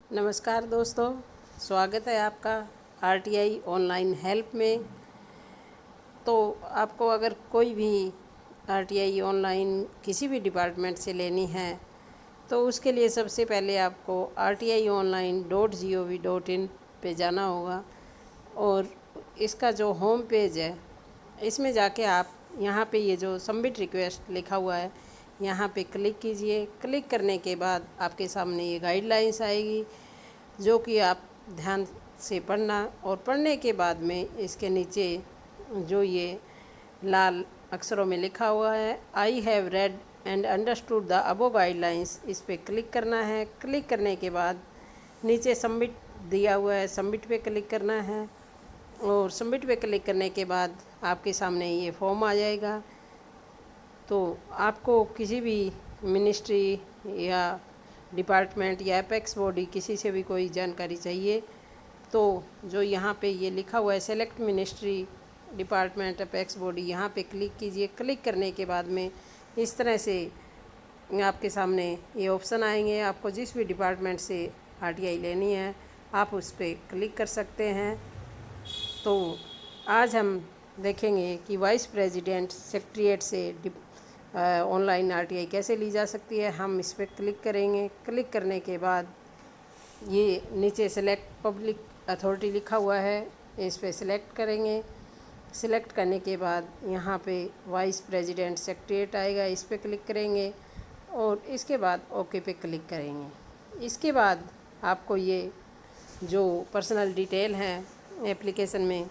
नमस्कार दोस्तों, स्वागत है आपका आरटीआई ऑनलाइन हेल्प में। तो आपको अगर कोई भी आरटीआई ऑनलाइन किसी भी डिपार्टमेंट से लेनी है तो उसके लिए सबसे पहले आपको rtionline.gov.in पे जाना होगा और इसका जो होम पेज है इसमें जाके आप यहाँ पे ये जो सबमिट रिक्वेस्ट लिखा हुआ है यहाँ पे क्लिक कीजिए। क्लिक करने के बाद आपके सामने ये गाइडलाइंस आएगी जो कि आप ध्यान से पढ़ना, और पढ़ने के बाद में इसके नीचे जो ये लाल अक्षरों में लिखा हुआ है I have read and understood the above guidelines, इस पर क्लिक करना है। क्लिक करने के बाद नीचे सबमिट दिया हुआ है, सबमिट पे क्लिक करना है और सबमिट पे क्लिक करने के बाद आपके सामने ये फॉर्म आ जाएगा। तो आपको किसी भी मिनिस्ट्री या डिपार्टमेंट या एपेक्स बॉडी किसी से भी कोई जानकारी चाहिए तो जो यहाँ पे ये लिखा हुआ है select ministry department apex body, यहाँ पे क्लिक कीजिए। क्लिक करने के बाद में इस तरह से आपके सामने ये ऑप्शन आएंगे। आपको जिस भी डिपार्टमेंट से आरटीआई लेनी है आप उस पर क्लिक कर सकते हैं। तो आज हम देखेंगे कि वाइस प्रेसिडेंट सेक्रेटरीट से ऑनलाइन आरटीआई कैसे ली जा सकती है। हम इस पर क्लिक करेंगे। क्लिक करने के बाद ये नीचे सेलेक्ट पब्लिक अथॉरिटी लिखा हुआ है, इस पर सिलेक्ट करेंगे। सिलेक्ट करने के बाद यहाँ पे वाइस प्रेसिडेंट सेक्रेटरीट आएगा, इस पर क्लिक करेंगे और इसके बाद ओके पे क्लिक करेंगे। इसके बाद आपको ये जो पर्सनल डिटेल है एप्लीकेशन में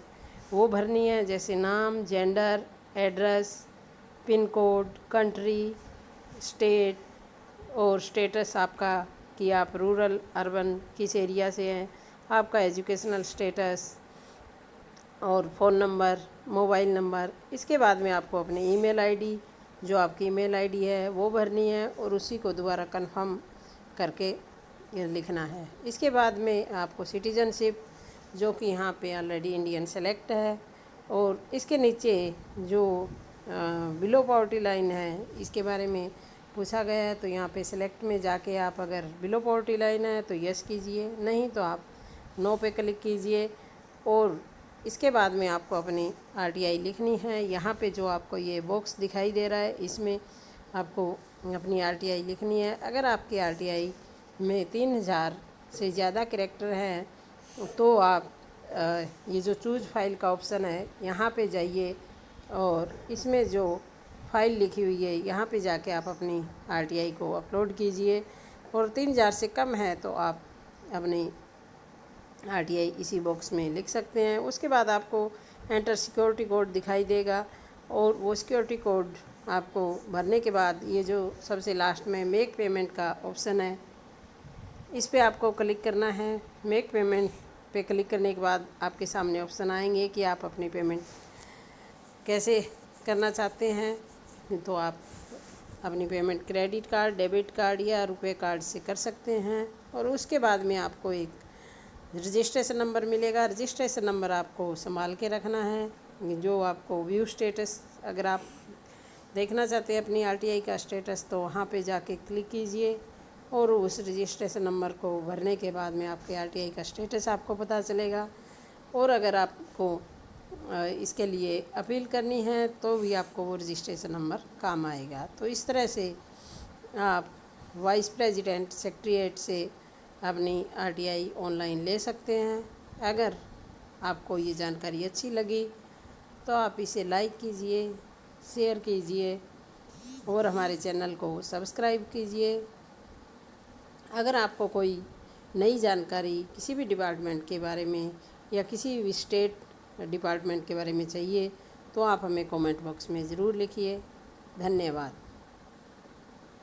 वो भरनी है, जैसे नाम, gender, address, pin code, country, state और स्टेटस आपका कि आप रूरल अर्बन किस एरिया से हैं, आपका एजुकेशनल स्टेटस और फ़ोन नंबर, मोबाइल नंबर। इसके बाद में आपको अपनी ईमेल आईडी, जो आपकी ईमेल आईडी है वो भरनी है और उसी को दोबारा कंफर्म करके लिखना है। इसके बाद में आपको सिटीजनशिप, जो कि यहाँ पे ऑलरेडी इंडियन सेलेक्ट है, और इसके नीचे जो बिलो पॉवर्टी लाइन है इसके बारे में पूछा गया है। तो यहाँ पे सिलेक्ट में जाके आप अगर बिलो पॉवर्टी लाइन है तो यस कीजिए, नहीं तो आप नो पे क्लिक कीजिए। और इसके बाद में आपको अपनी आरटीआई लिखनी है। यहाँ पे जो आपको ये बॉक्स दिखाई दे रहा है इसमें आपको अपनी आरटीआई लिखनी है। अगर आपकी आरटीआई में 3000 से ज़्यादा कैरेक्टर हैं तो आप ये जो चूज़ फाइल का ऑप्शन है यहाँ पे जाइए और इसमें जो फाइल लिखी हुई है यहाँ पे जाके आप अपनी आरटीआई को अपलोड कीजिए। और 3000 से कम है तो आप अपनी आरटीआई इसी बॉक्स में लिख सकते हैं। उसके बाद आपको एंटर सिक्योरिटी कोड दिखाई देगा और वो सिक्योरिटी कोड आपको भरने के बाद ये जो सबसे लास्ट में मेक पेमेंट का ऑप्शन है इस पे आपको क्लिक करना है। मेक पेमेंट पे क्लिक करने के बाद आपके सामने ऑप्शन आएंगे कि आप अपनी पेमेंट कैसे करना चाहते हैं। तो आप अपनी payment credit card, debit card या रुपए कार्ड से कर सकते हैं। और उसके बाद में आपको एक रजिस्ट्रेशन नंबर मिलेगा। रजिस्ट्रेशन नंबर आपको संभाल के रखना है, जो आपको व्यू स्टेटस, अगर आप देखना चाहते हैं अपनी आरटीआई का स्टेटस तो वहाँ पे जाके क्लिक कीजिए और उस रजिस्ट्रेशन नंबर को भरने के बाद में आपके आरटीआई का स्टेटस आपको पता चलेगा। और अगर आपको इसके लिए अपील करनी है तो भी आपको वो रजिस्ट्रेशन नंबर काम आएगा। तो इस तरह से आप वाइस प्रेसिडेंट सेक्रेटरीट से अपनी आरटीआई ऑनलाइन ले सकते हैं। अगर आपको ये जानकारी अच्छी लगी तो आप इसे लाइक कीजिए, शेयर कीजिए और हमारे चैनल को सब्सक्राइब कीजिए। अगर आपको कोई नई जानकारी किसी भी डिपार्टमेंट के बारे में या किसी भी स्टेट डिपार्टमेंट के बारे में चाहिए तो आप हमें कमेंट बॉक्स में ज़रूर लिखिए। धन्यवाद।